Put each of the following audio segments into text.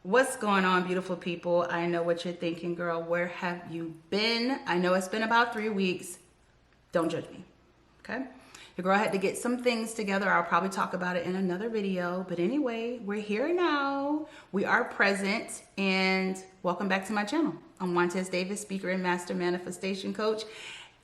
What's going on, beautiful people? I know what you're thinking, girl. Where have you been? I know it's been about 3 weeks. Don't judge me, okay? Your girl had to get some things together. I'll probably talk about it in another video. But anyway, we're here now. We are present, and welcome back to my channel. I'm Wantaise Davis, speaker and master manifestation coach.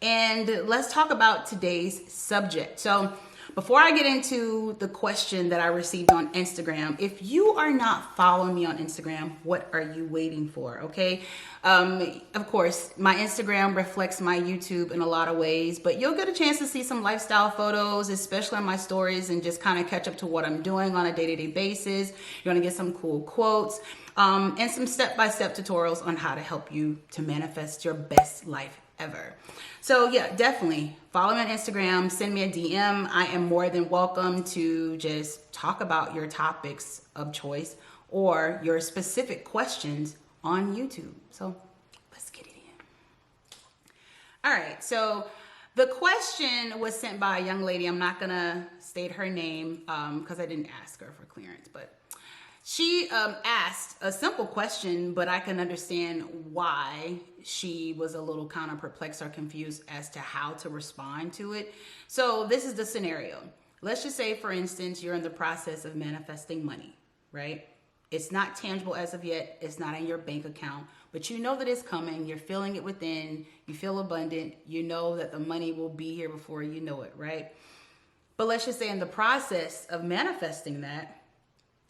And let's talk about today's subject. So before I get into the question that I received on Instagram, if you are not following me on Instagram, what are you waiting for? Okay. Of course, my Instagram reflects my YouTube in a lot of ways, but you'll get a chance to see some lifestyle photos, especially on my stories, and just kind of catch up to what I'm doing on a day-to-day basis. You're going to get some cool quotes, and some step-by-step tutorials on how to help you to manifest your best life ever. So yeah, definitely follow me on Instagram, send me a DM. I am more than welcome to just talk about your topics of choice or your specific questions on YouTube. So let's get it in. All right, so the question was sent by a young lady. I'm not gonna state her name because I didn't ask her for clearance, but she asked a simple question, but I can understand why she was a little kind of perplexed or confused as to how to respond to it. So this is the scenario. Let's just say, for instance, you're in the process of manifesting money, right? It's not tangible as of yet. It's not in your bank account, but you know that it's coming. You're feeling it within. You feel abundant. You know that the money will be here before you know it, right? But let's just say in the process of manifesting that,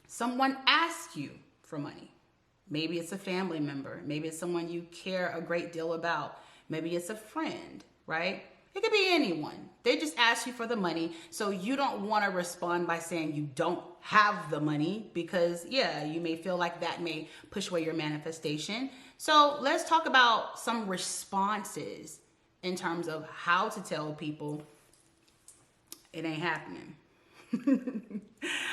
someone asks you for money. Maybe it's a family member. Maybe it's someone you care a great deal about. Maybe it's a friend, right? It could be anyone. They just ask you for the money. So you don't want to respond by saying you don't have the money because, yeah, you may feel like that may push away your manifestation. So let's talk about some responses in terms of how to tell people it ain't happening.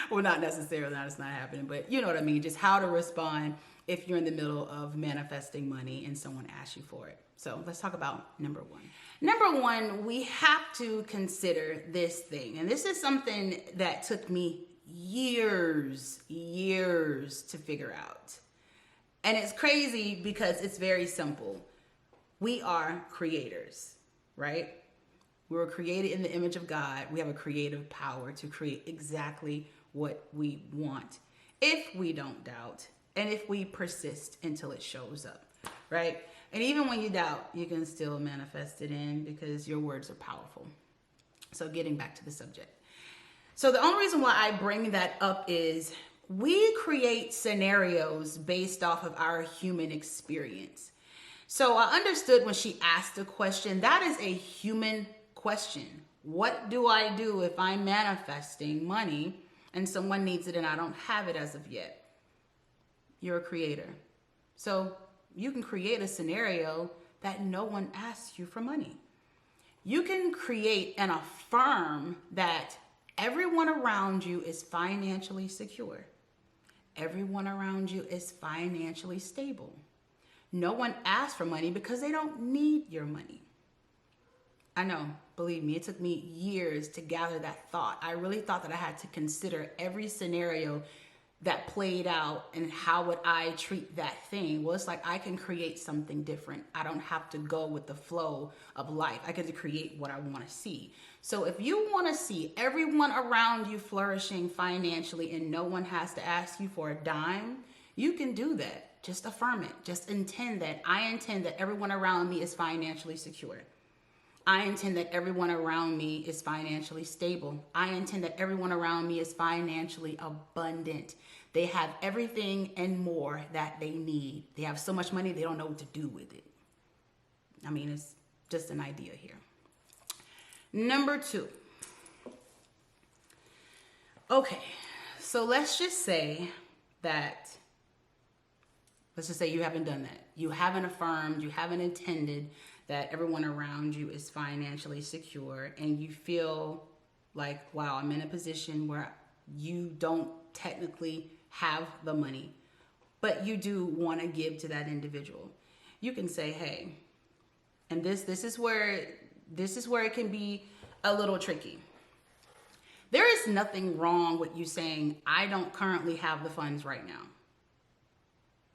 Well, not necessarily that it's not happening, but you know what I mean, just how to respond if you're in the middle of manifesting money and someone asks you for it. So let's talk about number one. Number one, we have to consider this thing, and this is something that took me years to figure out. And it's crazy because it's very simple. We are creators, right? We were created in the image of God. We have a creative power to create exactly what we want if we don't doubt and if we persist until it shows up, right? And even when you doubt, you can still manifest it in because your words are powerful. So getting back to the subject. So the only reason why I bring that up is we create scenarios based off of our human experience. So I understood when she asked the question, that is a human question. What do I do if I'm manifesting money and someone needs it and I don't have it as of yet? You're a creator. So you can create a scenario that no one asks you for money. You can create and affirm that everyone around you is financially secure. Everyone around you is financially stable. No one asks for money because they don't need your money. I know, believe me, it took me years to gather that thought. I really thought that I had to consider every scenario that played out and how would I treat that thing. Well, it's like I can create something different. I don't have to go with the flow of life. I get to create what I want to see. So if you want to see everyone around you flourishing financially and no one has to ask you for a dime, you can do that. Just affirm it. Just intend that. I intend that everyone around me is financially secure. I intend that everyone around me is financially stable. I intend that everyone around me is financially abundant. They have everything and more that they need. They have so much money, they don't know what to do with it. I mean, it's just an idea here. Number two. Okay, so let's just say you haven't done that. You haven't affirmed, you haven't intended that everyone around you is financially secure, and you feel like, wow, I'm in a position where you don't technically have the money, but you do want to give to that individual. You can say, hey, and this is where it can be a little tricky. There is nothing wrong with you saying, I don't currently have the funds right now.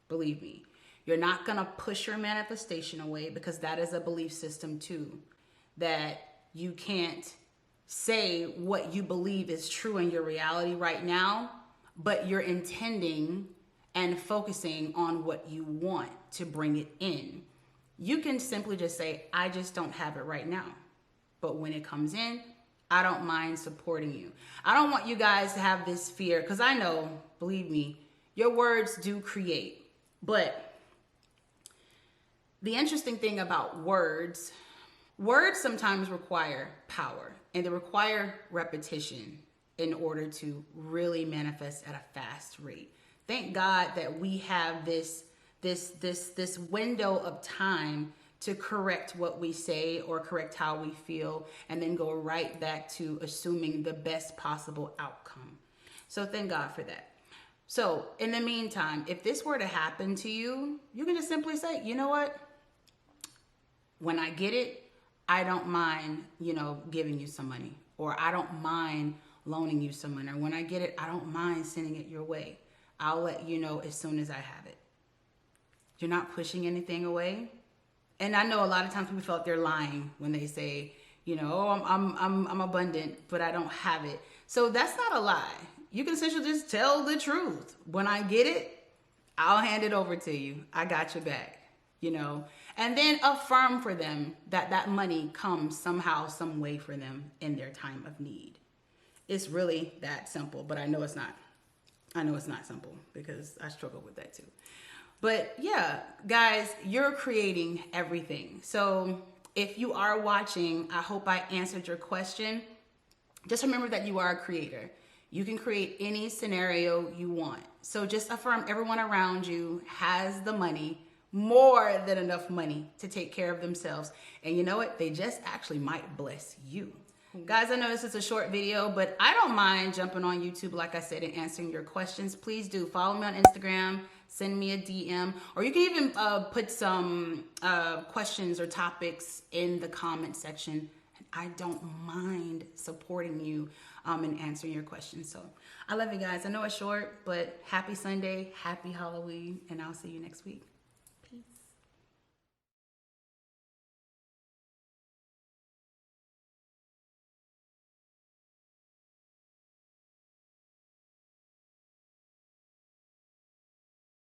Believe me. You're not going to push your manifestation away, because that is a belief system too, that you can't say what you believe is true in your reality right now, but you're intending and focusing on what you want to bring it in. You can simply just say, I just don't have it right now. But when it comes in, I don't mind supporting you. I don't want you guys to have this fear, because I know, believe me, your words do create. But the interesting thing about words sometimes require power, and they require repetition in order to really manifest at a fast rate. Thank God that we have this window of time to correct what we say or correct how we feel, and then go right back to assuming the best possible outcome. So thank God for that. So in the meantime, if this were to happen to you, you can just simply say, you know what? When I get it, I don't mind, giving you some money, or I don't mind loaning you some money. Or when I get it, I don't mind sending it your way. I'll let you know as soon as I have it. You're not pushing anything away. And I know a lot of times people feel like they're lying when they say, oh, I'm abundant, but I don't have it. So that's not a lie. You can essentially just tell the truth. When I get it, I'll hand it over to you. I got your back, and then affirm for them that money comes somehow, some way for them in their time of need. It's really that simple, but I know it's not. I know it's not simple, because I struggle with that too. But yeah, guys, you're creating everything. So if you are watching, I hope I answered your question. Just remember that you are a creator. You can create any scenario you want. So just affirm everyone around you has the money, more than enough money to take care of themselves. And you know what? They just actually might bless you. Guys, I know this is a short video, but I don't mind jumping on YouTube, like I said, and answering your questions. Please do follow me on Instagram, send me a DM, or you can even put some questions or topics in the comment section. And I don't mind supporting you and answering your questions. So I love you guys. I know it's short, but happy Sunday, happy Halloween, and I'll see you next week.